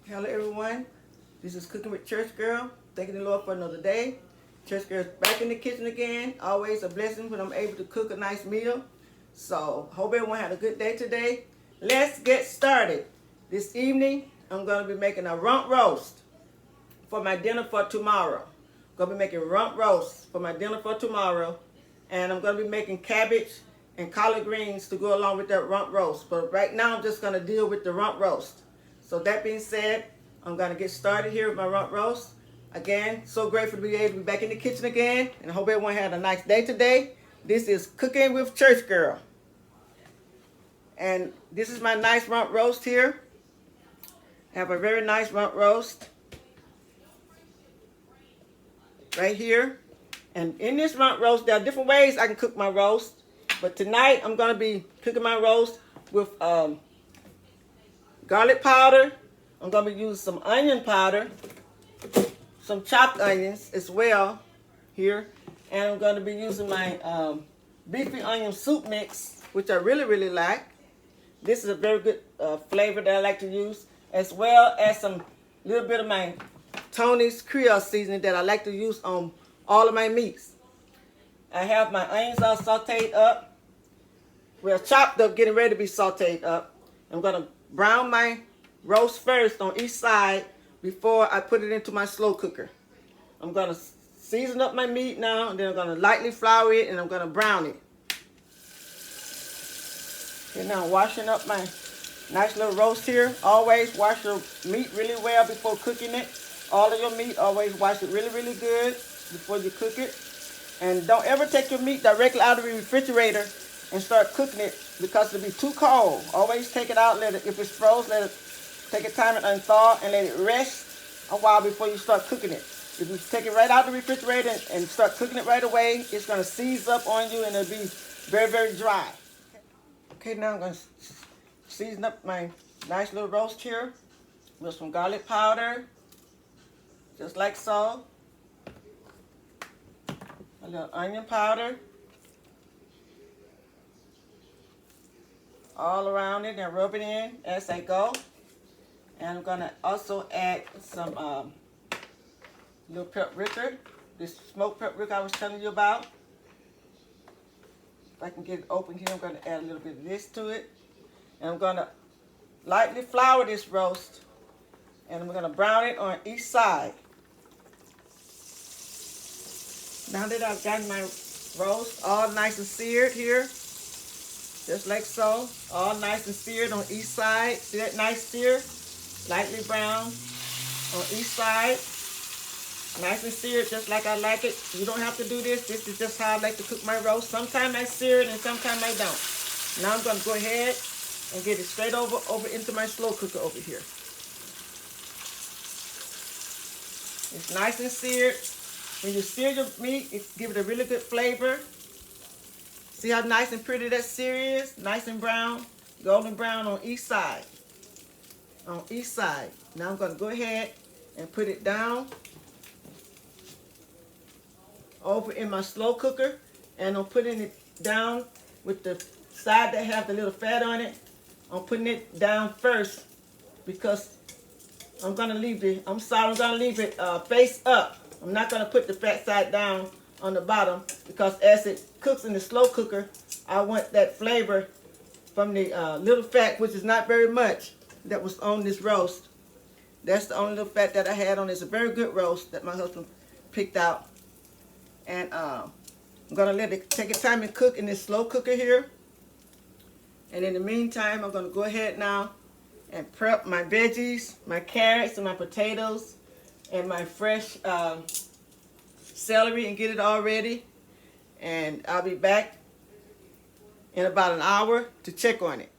Hello everyone, this is Cooking with Churchgirl. Thanking the Lord for another day. Churchgirl's back in the kitchen again. Always a blessing when I'm able to cook a nice meal. So, hope everyone had a good day today. Let's get started. This evening, I'm going to be making a rump roast for my dinner for tomorrow. I'm going to be making rump roast for my dinner for tomorrow. And I'm going to be making cabbage and collard greens to go along with that rump roast. But right now, I'm just going to deal with the rump roast. So that being said, I'm going to get started here with my rump roast. Again, so grateful to be able to be back in the kitchen again. And I hope everyone had a nice day today. This is Cooking with Churchgirl. And this is my nice rump roast here. I have a very nice rump roast right here. And in this rump roast, there are different ways I can cook my roast. But tonight, I'm going to be cooking my roast with garlic powder. I'm going to be using some onion powder, some chopped onions as well here. And I'm going to be using my beefy onion soup mix, which I really like. This is a very good flavor that I like to use, as well as some little bit of my Tony's Creole seasoning that I like to use on all of my meats. I have my onions all sauteed up. Well, chopped up, getting ready to be sauteed up. I'm going to brown my roast first on each side before I put it into my slow cooker. I'm going to season up my meat now, and then I'm going to lightly flour it, and I'm going to brown it. Okay, now I'm washing up my nice little roast here. Always wash your meat really well before cooking it. All of your meat, always wash it really good before you cook it. And don't ever take your meat directly out of the refrigerator and start cooking it, because it'll be too cold. Always take it out, let it, if it's frozen, let it take a time and unthaw and let it rest a while before you start cooking it. If you take it right out of the refrigerator and start cooking it right away, it's going to seize up on you and it'll be very dry. Okay, now I'm going to season up my nice little roast here with some garlic powder, just like so. A little onion powder. All around it and rub it in as I go. And I'm going to also add some little paprika, this smoked paprika I was telling you about. If I can get it open here, I'm going to add a little bit of this to it. And I'm going to lightly flour this roast. And I'm going to brown it on each side. Now that I've gotten my roast all nice and seared here, just like so, all nice and seared on each side. See that nice sear? Lightly brown on each side. Nice and seared, just like I like it. You don't have to do this. This is just how I like to cook my roast. Sometimes I sear it and sometimes I don't. Now I'm going to go ahead and get it straight over into my slow cooker over here. It's nice and seared. When you sear your meat, it gives it a really good flavor. See how nice and pretty that sear is? Nice and brown, golden brown on each side. On each side. Now I'm going to go ahead and put it down over in my slow cooker. And I'm putting it down with the side that have the little fat on it. I'm putting it down first because I'm going to leave it, I'm going to leave it face up. I'm not going to put the fat side down on the bottom, because as it cooks in the slow cooker, I want that flavor from the little fat, which is not very much, that was on this roast. That's the only little fat that I had on it. It's a very good roast that my husband picked out. And I'm going to let it take its time and cook in this slow cooker here. And in the meantime, I'm going to go ahead now and prep my veggies, my carrots and my potatoes and my fresh celery, and get it all ready. And I'll be back in about an hour to check on it.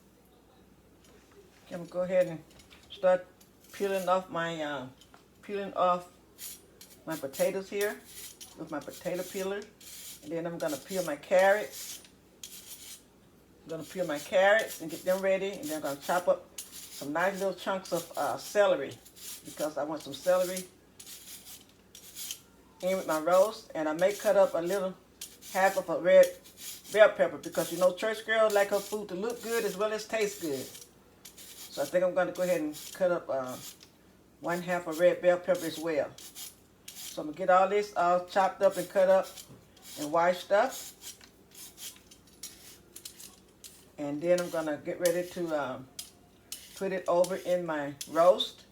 I'm gonna go ahead and start peeling off my potatoes here with my potato peeler. And then I'm gonna peel my carrots. I'm gonna peel my carrots and get them ready. And then I'm gonna chop up some nice little chunks of celery, because I want some celery in with my roast. And I may cut up a little half of a red bell pepper, because you know Churchgirl like her food to look good as well as taste good. So I think I'm going to go ahead and cut up 1/2 a red bell pepper as well. So I'm gonna get all this all chopped up and cut up and washed up. And then I'm gonna get ready to put it over in my roast.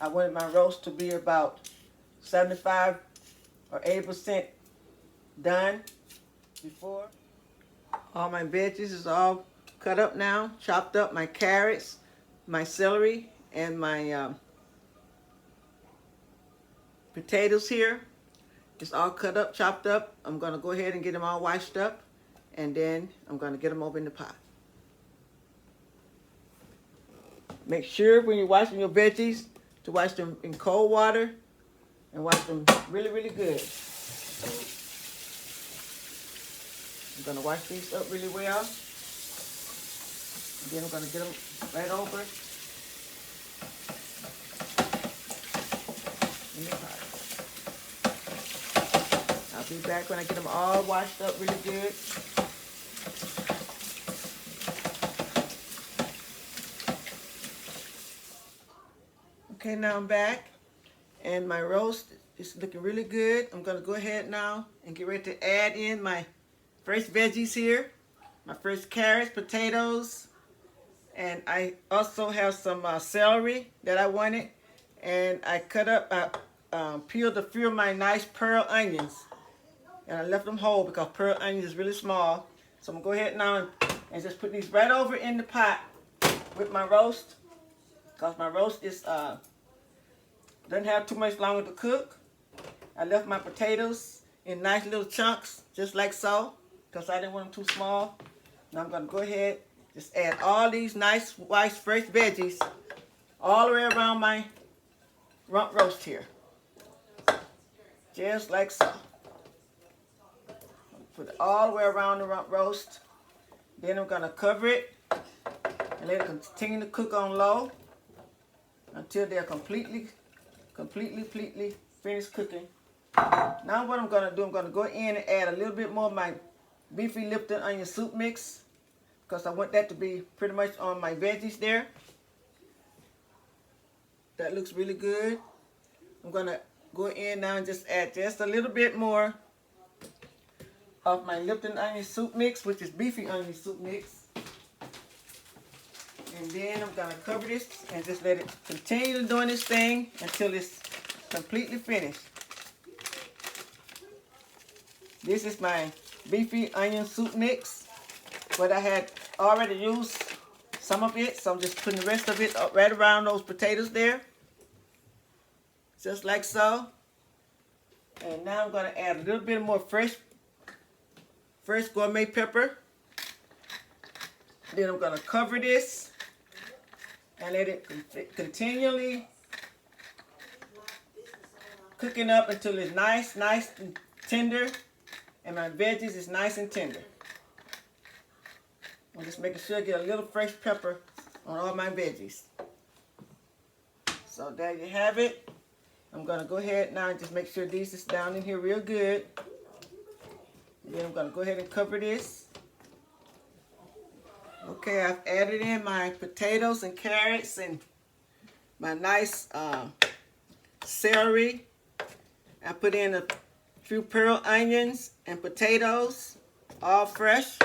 I wanted my roast to be about 75 or 80% done before. All my veggies is all cut up now, chopped up, my carrots, my celery, and my potatoes here. It's all cut up, chopped up. I'm gonna go ahead and get them all washed up, and then I'm gonna get them over in the pot. Make sure when you're washing your veggies to wash them in cold water and wash them really, really good. I'm gonna wash these up really well. And then I'm gonna get them right over in the pot. I'll be back when I get them all washed up really good. Okay, now I'm back, and my roast is looking really good. I'm gonna go ahead now and get ready to add in my first veggies here. My first carrots, potatoes, and I also have some celery that I wanted. And I cut up, peeled a few of my nice pearl onions. And I left them whole because pearl onions is really small. So I'm gonna go ahead now and just put these right over in the pot with my roast. Because my roast is doesn't have too much longer to cook. I left my potatoes in nice little chunks, just like so, because I didn't want them too small. Now I'm gonna go ahead, just add all these nice, white, fresh veggies all the way around my rump roast here. Just like so. Put it all the way around the rump roast. Then I'm gonna cover it and let it continue to cook on low until they're completely finished cooking. Now what I'm gonna do, I'm gonna go in and add a little bit more of my beefy Lipton onion soup mix, because I want that to be pretty much on my veggies there. That looks really good. I'm gonna go in now and just add just a little bit more of my Lipton onion soup mix, which is beefy onion soup mix. And then I'm gonna cover this and just let it continue doing this thing until it's completely finished. This is my beefy onion soup mix, but I had already used some of it, so I'm just putting the rest of it right around those potatoes there. Just like so. And now I'm gonna add a little bit more fresh gourmet pepper. Then I'm gonna cover this and let it continually cooking up until it's nice and tender, and my veggies is nice and tender. I'm just making sure I get a little fresh pepper on all my veggies. So there you have it. I'm gonna go ahead now and just make sure these is down in here real good. And then I'm gonna go ahead and cover this. Okay, I've added in my potatoes and carrots and my nice celery. I put in a few pearl onions and potatoes, all fresh,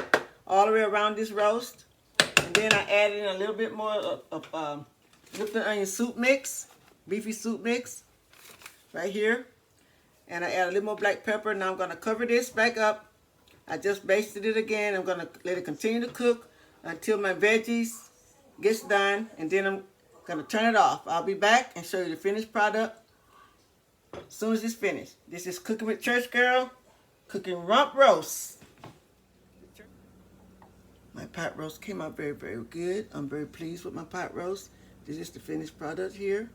all the way around this roast. And then I added in a little bit more of Lipton onion soup mix, beefy soup mix, right here. And I add a little more black pepper. Now I'm gonna cover this back up. I just basted it again. I'm gonna let it continue to cook until my veggies gets done, and then I'm gonna turn it off. I'll be back and show you the finished product as soon as it's finished. This is Cooking with Churchgirl, cooking rump roast. My pot roast came out very, very good. I'm very pleased with my pot roast. This is the finished product here.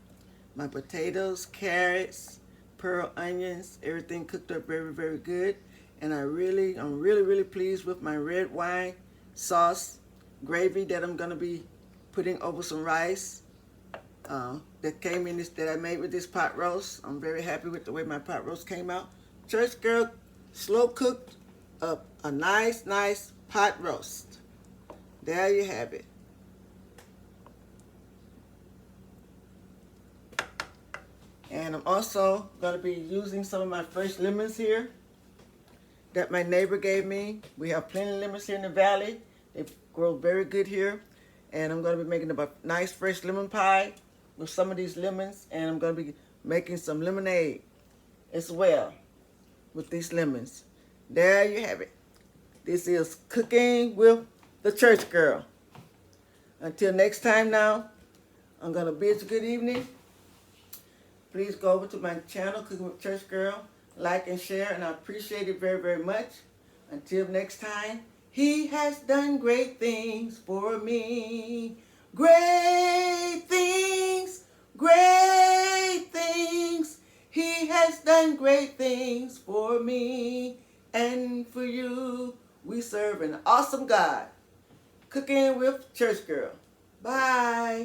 My potatoes, carrots, pearl onions, everything cooked up very, very good. And I'm really pleased with my red wine sauce gravy that I'm gonna be putting over some rice that came in this, that I made with this pot roast. I'm very happy with the way my pot roast came out. Churchgirl slow cooked up a nice pot roast. There you have it. And I'm also going to be using some of my fresh lemons here that my neighbor gave me. We have plenty of lemons here in the valley. They grow very good here. And I'm going to be making a nice fresh lemon pie with some of these lemons. And I'm going to be making some lemonade as well with these lemons. There you have it. This is Cooking with the Church Girl. Until next time now, I'm going to bid you good evening. Please go over to my channel, Cooking with Church Girl. Like and share, and I appreciate it very, very much. Until next time, He has done great things for me. Great things, great things. He has done great things for me and for you. We serve an awesome God. Cooking with Church Girl. Bye.